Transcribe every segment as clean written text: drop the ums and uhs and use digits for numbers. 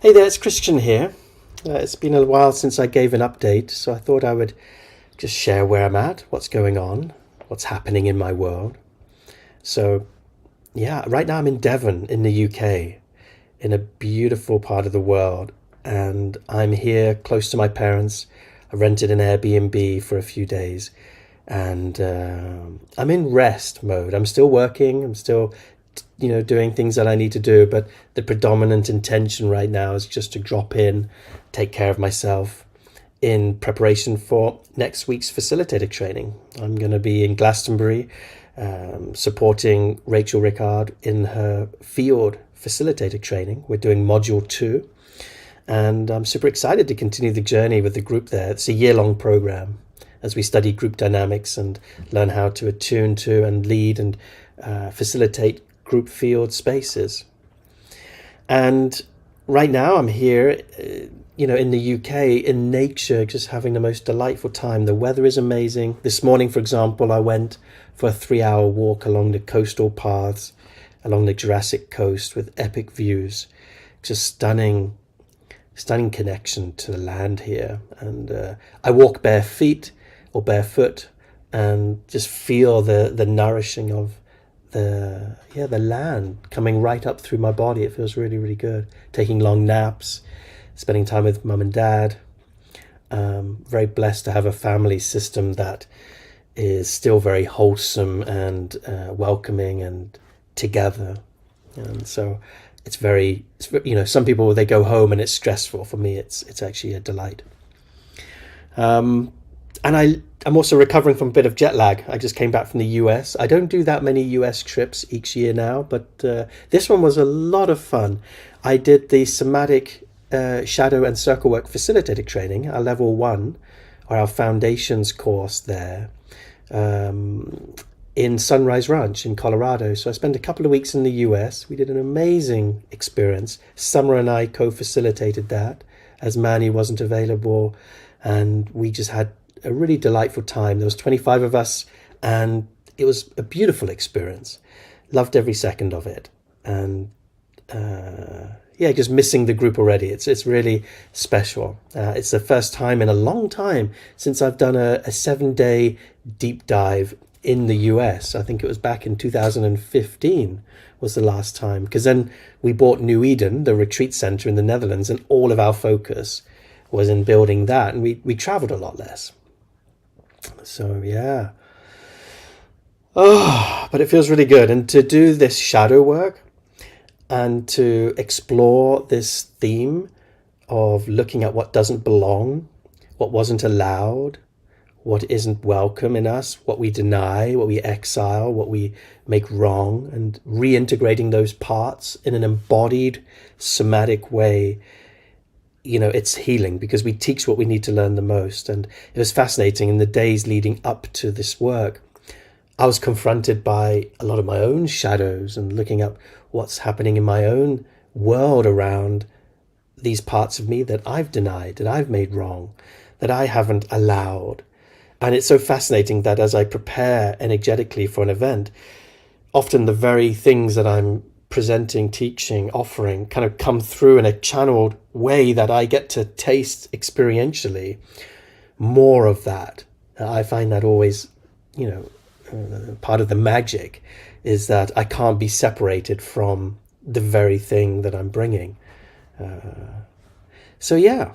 Hey there, it's Christian here. It's been a while since I gave an update, so I thought I would just share where I'm at, what's going on, what's happening in my world. So, yeah, right now I'm in Devon in the UK, in a beautiful part of the world, and I'm here close to my parents. I rented an Airbnb for a few days, and I'm in rest mode. I'm still working, I'm still doing things that I need to do, but the predominant intention right now is just to drop in, take care of myself in preparation for next week's facilitator training. I'm going to be in Glastonbury, supporting Rachel Rickard in her field facilitator training. We're doing module 2, and I'm super excited to continue the journey with the group there. It's a year-long program as we study group dynamics and learn how to attune to and lead and facilitate group field spaces. And right now I'm here, in the UK, in nature, just having the most delightful time. The weather is amazing. This morning, for example, I went for a 3-hour walk along the coastal paths, along the Jurassic coast with epic views. Just stunning connection to the land here. And I walk bare feet or barefoot and just feel the nourishing of the land coming right up through my body. It feels really, really good. Taking long naps, spending time with mum and dad. Very blessed to have a family system that is still very wholesome and welcoming and together. And so it's very, some people, they go home and it's stressful. For me, it's actually a delight. And I'm also recovering from a bit of jet lag. I just came back from the US. I don't do that many US trips each year now, but this one was a lot of fun. I did the somatic shadow and circle work facilitator training, our level 1, or our foundations course there, in Sunrise Ranch in Colorado. So I spent a couple of weeks in the US. We did an amazing experience. Summer and I co-facilitated that as Manny wasn't available, and we just had a really delightful time. There was 25 of us, and it was a beautiful experience. Loved every second of it. And just missing the group already. It's really special. It's the first time in a long time since I've done a 7-day deep dive in the US. I think it was back in 2015 was the last time, because then we bought New Eden, the retreat center in the Netherlands, and all of our focus was in building that, and we traveled a lot less. So yeah. But it feels really good. And to do this shadow work and to explore this theme of looking at what doesn't belong, what wasn't allowed, what isn't welcome in us, what we deny, what we exile, what we make wrong, and reintegrating those parts in an embodied somatic way. It's healing, because we teach what we need to learn the most. And it was fascinating in the days leading up to this work. I was confronted by a lot of my own shadows and looking up what's happening in my own world around these parts of me that I've denied, that I've made wrong, that I haven't allowed. And it's so fascinating that as I prepare energetically for an event, often the very things that I'm presenting, teaching, offering kind of come through in a channeled way that I get to taste experientially more of that. I find that always, part of the magic is that I can't be separated from the very thing that I'm bringing. So yeah,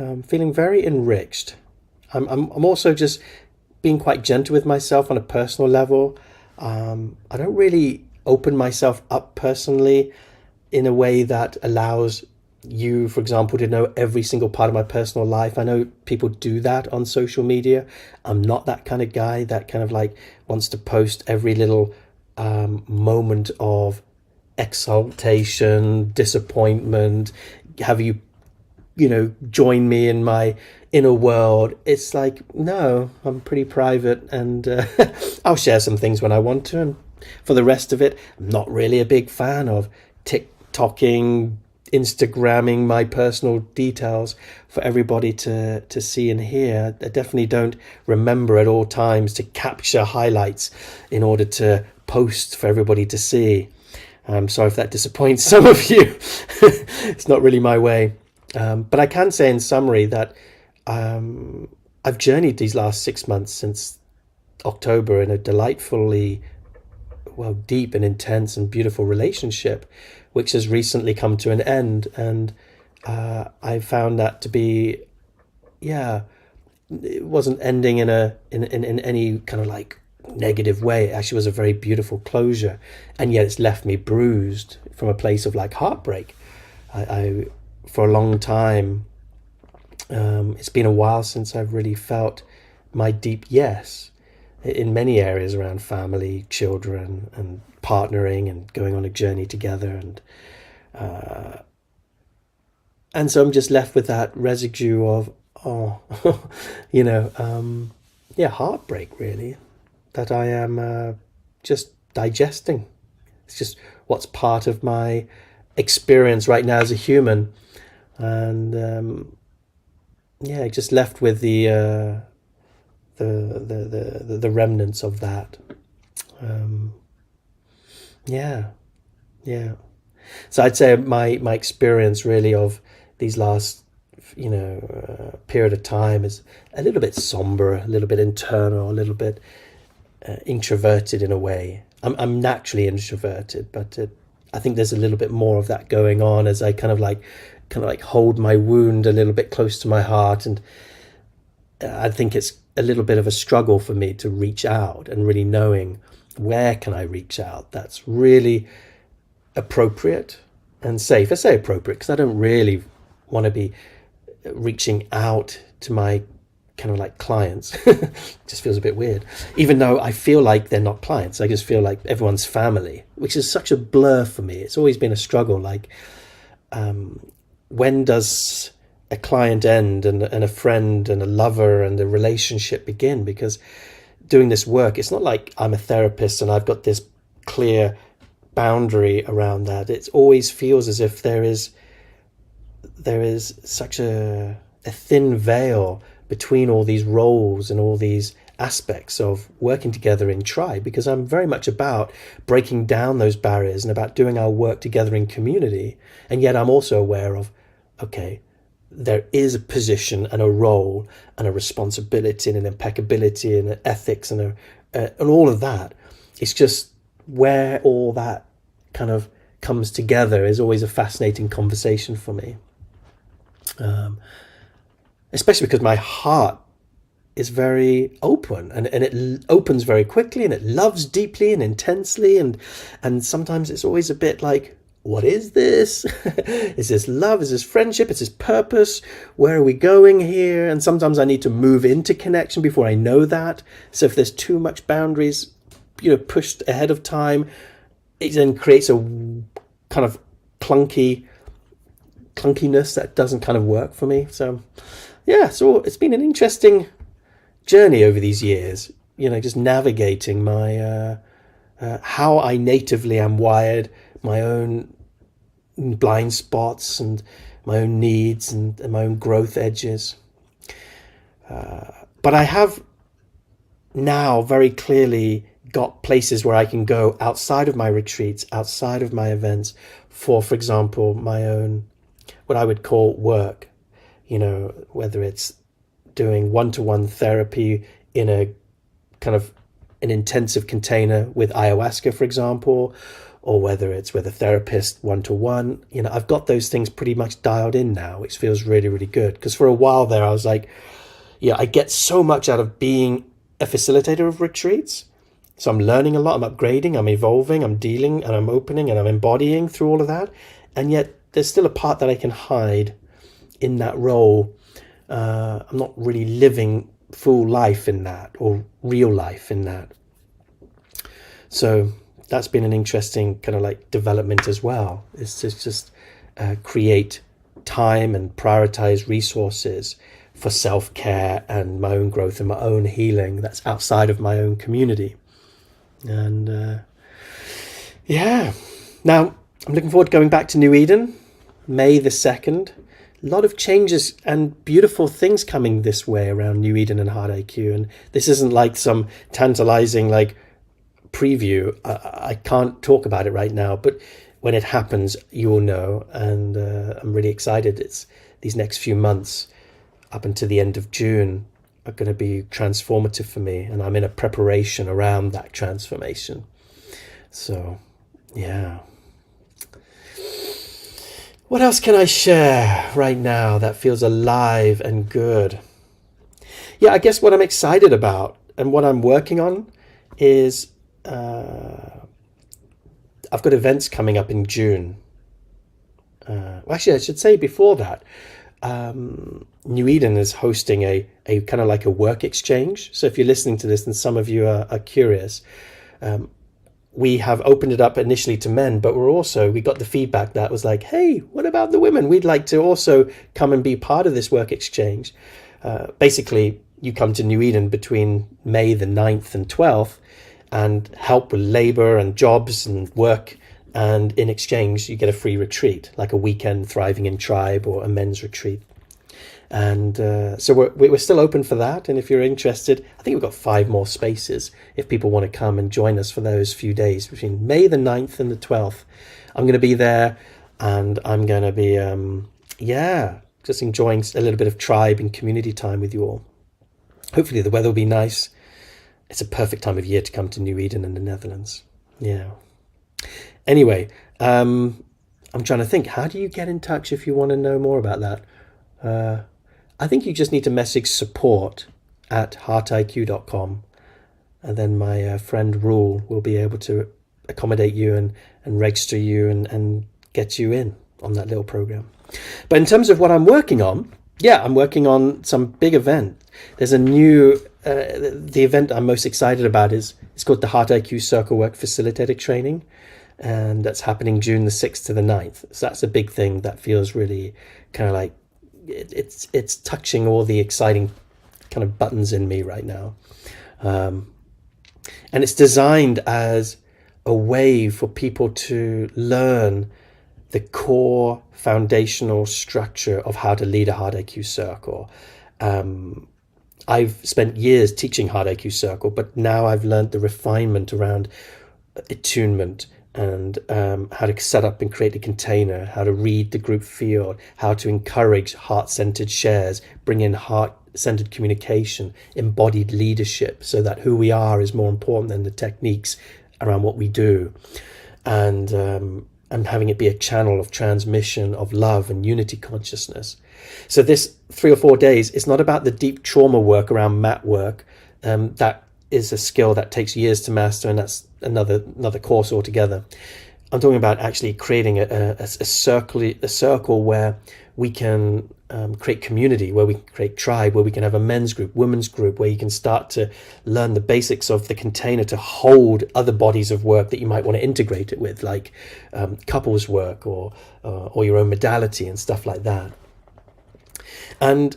I'm feeling very enriched. I'm also just being quite gentle with myself on a personal level. I don't really open myself up personally in a way that allows you, for example, to know every single part of my personal life. I know people do that on social media. I'm not that kind of guy that kind of like wants to post every little moment of exaltation, disappointment. Have you join me in my inner world? It's like, no, I'm pretty private, and I'll share some things when I want to, and for the rest of it, I'm not really a big fan of TikToking, Instagramming my personal details for everybody to see and hear. I definitely don't remember at all times to capture highlights in order to post for everybody to see. I'm sorry if that disappoints some of you. It's not really my way. But I can say in summary that I've journeyed these last 6 months since October in a delightfully, well, deep and intense and beautiful relationship, which has recently come to an end. And I found that to be, yeah, it wasn't ending in any kind of like negative way. It actually was a very beautiful closure, and yet it's left me bruised from a place of like heartbreak. I for a long time, it's been a while since I've really felt my deep yes in many areas around family, children, and partnering and going on a journey together. And so I'm just left with that residue of, heartbreak, really, that I am just digesting. It's just what's part of my experience right now as a human. And just left with the remnants of that. So I'd say my experience really of these last period of time is a little bit somber, a little bit internal, a little bit introverted in a way. I'm naturally introverted, but I think there's a little bit more of that going on as I kind of like hold my wound a little bit close to my heart. And I think it's a little bit of a struggle for me to reach out and really knowing where can I reach out that's really appropriate and safe. I say appropriate because I don't really want to be reaching out to my kind of like clients. Just feels a bit weird, even though I feel like they're not clients. I just feel like everyone's family, which is such a blur for me. It's always been a struggle, like when does a client end and a friend and a lover and a relationship begin? Because doing this work, it's not like I'm a therapist and I've got this clear boundary around that. It always feels as if there is such a thin veil between all these roles and all these aspects of working together in tribe, because I'm very much about breaking down those barriers and about doing our work together in community. And yet I'm also aware of, okay, there is a position and a role and a responsibility and an impeccability and an ethics and all of that. It's just where all that kind of comes together is always a fascinating conversation for me. Especially because my heart is very open and it opens very quickly and it loves deeply and intensely. And sometimes it's always a bit like, what is this? Is this love? Is this friendship? Is this purpose? Where are we going here? And sometimes I need to move into connection before I know that. So if there's too much boundaries, pushed ahead of time, it then creates a kind of clunkiness that doesn't kind of work for me. So so it's been an interesting journey over these years, just navigating my how I natively am wired, my own blind spots and my own needs and my own growth edges. But I have now very clearly got places where I can go outside of my retreats, outside of my events, for example, my own, what I would call work, whether it's doing one-to-one therapy in a kind of an intensive container with ayahuasca, for example, or whether it's with a therapist one-to-one. I've got those things pretty much dialed in now, which feels really, really good. Because for a while there, I was like, I get so much out of being a facilitator of retreats. So I'm learning a lot, I'm upgrading, I'm evolving, I'm dealing, and I'm opening, and I'm embodying through all of that. And yet there's still a part that I can hide in that role. I'm not really living full life in that, or real life in that. So that's been an interesting kind of like development as well. It's just create time and prioritize resources for self-care and my own growth and my own healing that's outside of my own community. And now I'm looking forward to going back to New Eden, May the 2nd. A lot of changes and beautiful things coming this way around New Eden and Heart IQ. And this isn't like some tantalizing like preview. I can't talk about it right now, but when it happens, you will know. And I'm really excited. It's these next few months up until the end of June are going to be transformative for me, and I'm in a preparation around that transformation. So, yeah. What else can I share right now that feels alive and good? Yeah, I guess what I'm excited about and what I'm working on is I've got events coming up in June. Well, actually, I should say before that, New Eden is hosting a kind of like a work exchange. So if you're listening to this and some of you are curious, we have opened it up initially to men, but we got the feedback that was like, hey, what about the women? We'd like to also come and be part of this work exchange. Basically, you come to New Eden between May the 9th and 12th and help with labor and jobs and work. And in exchange, you get a free retreat, like a weekend Thriving in Tribe or a men's retreat. And so we're still open for that. And if you're interested, I think we've got 5 more spaces if people want to come and join us for those few days between May the 9th and the 12th. I'm going to be there, and I'm going to be, just enjoying a little bit of tribe and community time with you all. Hopefully the weather will be nice. It's a perfect time of year to come to New Eden in the Netherlands. Yeah. Anyway, I'm trying to think, how do you get in touch if you want to know more about that? I think you just need to message support@heartiq.com, and then my friend Rule will be able to accommodate you and register you and get you in on that little program. But in terms of what I'm working on, I'm working on some big event. There's a new, the event I'm most excited about it's called the Heart IQ Circle Work Facilitator Training. And that's happening June the 6th to the 9th. So that's a big thing that feels really kind of like it's touching all the exciting kind of buttons in me right now. And it's designed as a way for people to learn the core foundational structure of how to lead a Heart IQ circle. I've spent years teaching Heart IQ circle, but now I've learned the refinement around attunement, and how to set up and create a container, how to read the group field, how to encourage heart-centered shares, bring in heart-centered communication, embodied leadership, so that who we are is more important than the techniques around what we do, and having it be a channel of transmission of love and unity consciousness. So this 3 or 4 days is not about the deep trauma work around mat work. That is a skill that takes years to master, and that's another course altogether. I'm talking about actually creating a circle where we can create community, where we can create tribe, where we can have a men's group, women's group, where you can start to learn the basics of the container to hold other bodies of work that you might want to integrate it with, like couples work or your own modality and stuff like that. And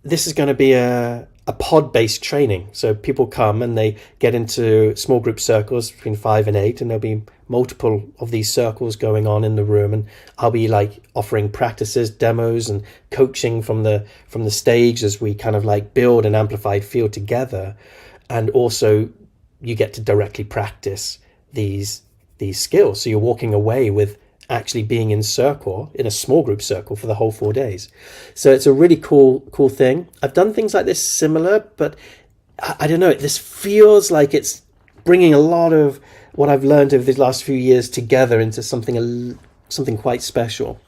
this is going to be a pod-based training. So people come and they get into small group circles between 5 and 8, and there'll be multiple of these circles going on in the room, and I'll be like offering practices, demos, and coaching from the stage as we kind of like build an amplified field together. And also you get to directly practice these skills. So you're walking away with actually being in a small group circle for the whole 4 days. So it's a really cool thing. I've done things like this similar, but I don't know, this feels like it's bringing a lot of what I've learned over these last few years together into something quite special.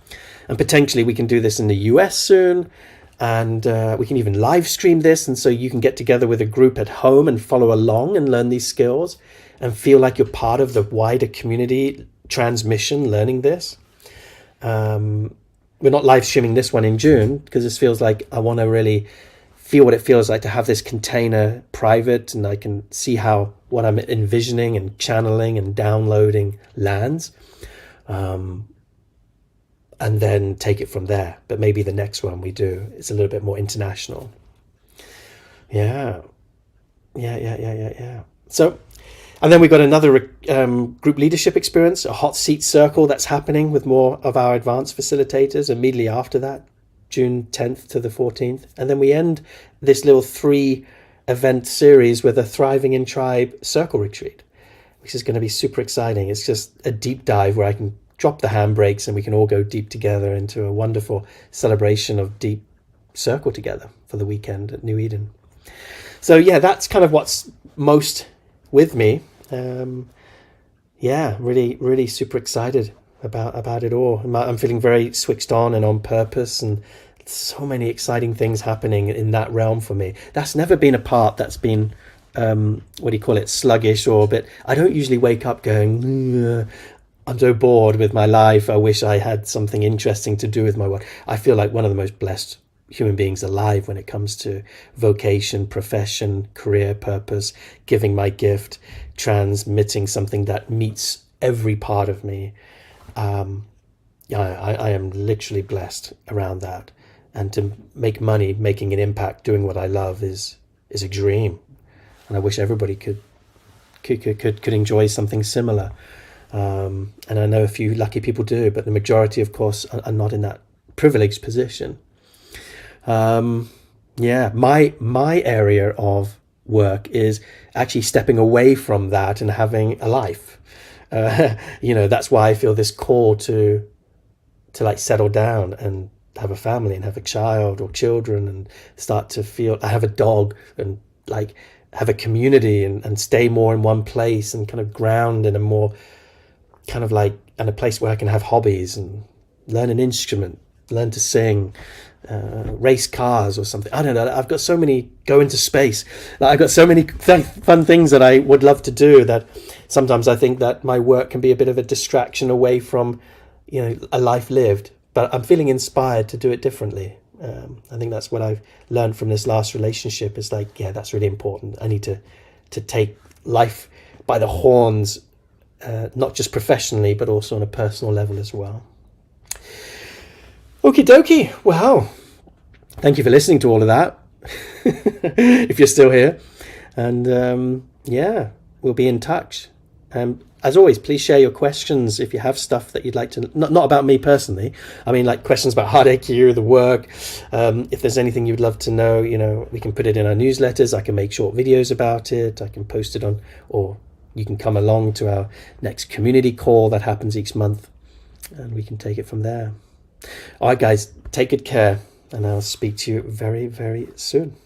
And potentially we can do this in the US soon, and we can even live stream this, and so you can get together with a group at home and follow along and learn these skills and feel like you're part of the wider community transmission learning this. We're not live streaming this one in June because this feels like I want to really feel what it feels like to have this container private, and I can see how what I'm envisioning and channeling and downloading lands, and then take it from there. But maybe the next one we do is a little bit more international. Yeah. So, and then we've got another group leadership experience, a hot seat circle that's happening with more of our advanced facilitators immediately after that, June 10th to the 14th. And then we end this little 3 event series with a Thriving in Tribe circle retreat. which is going to be super exciting. It's just a deep dive where I can drop the handbrakes and we can all go deep together into a wonderful celebration of deep circle together for the weekend at New Eden. So yeah, that's kind of what's most with me. Yeah, really super excited about it all. I'm feeling very switched on and on purpose, and so many exciting things happening in that realm for me. That's never been a part that's been what do you call it, sluggish, or a bit. I don't usually wake up going, I'm so bored with my life, I wish I had something interesting to do with my work. I feel like one of the most blessed human beings alive when it comes to vocation, profession, career, purpose, giving my gift, transmitting something that meets every part of me. I am literally blessed around that. And to make money, making an impact, doing what I love is a dream. And I wish everybody could enjoy something similar. And I know a few lucky people do, but the majority, of course, are not in that privileged position. Yeah, my area of work is actually stepping away from that and having a life. That's why I feel this call to like settle down and have a family and have a child or children and start to feel I have a dog and like have a community and stay more in one place and kind of ground in a more kind of like in a place where I can have hobbies and learn an instrument, learn to sing, race cars or something. I don't know. I've got so many, go into space. Like, I've got so many fun things that I would love to do that sometimes I think that my work can be a bit of a distraction away from, a life lived. But I'm feeling inspired to do it differently. I think that's what I've learned from this last relationship is like, yeah, that's really important. I need to take life by the horns, not just professionally, but also on a personal level as well. Okie dokie. Well, thank you for listening to all of that. If you're still here. And yeah, we'll be in touch. As always, please share your questions if you have stuff that you'd like to, not about me personally. I mean, like questions about HeartAQ, the work. If there's anything you'd love to know, we can put it in our newsletters. I can make short videos about it. I can post it on, or you can come along to our next community call that happens each month and we can take it from there. All right, guys, take good care, and I'll speak to you very, very soon.